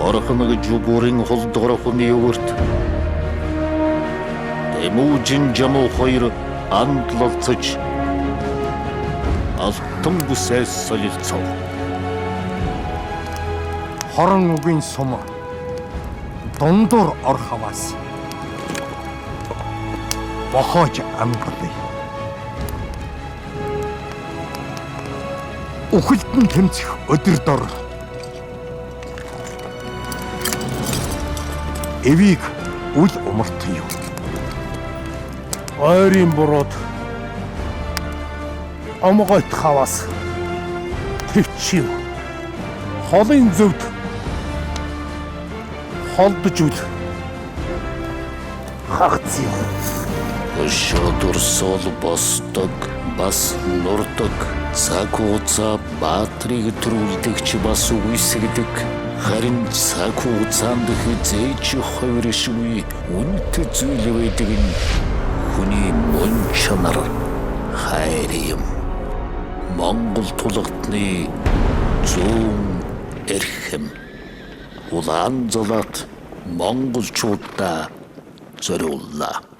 Орхоныг жугуурын холдгорохны өгөрт. Тэмүүжин жамуу хоёр андлалцаж алтан бүсээс солилцов. Хорон үгийн сум дундуур ор хаваас бохоож амгалъя. Үхэлдэн тэмцэх өдөр дор эвийг үл умартыг. Ойрын бурууд омгойт хаваас төвчив. Холын зөвд холдож үл хагцъя. Өшөөдөр сол босдог, бас нурдаг, цаг хугацаа баатрыг төрүүлдэгч бас үгүйсгдэг. Харин цаг хугацаанд хизээч хувиршгүй үнэт зүйл байдаг нь хүний мөн чанар хайр юм. Монгол тулгтны зүүн эрхэм улаан залат монголчуудаа зориуллаа.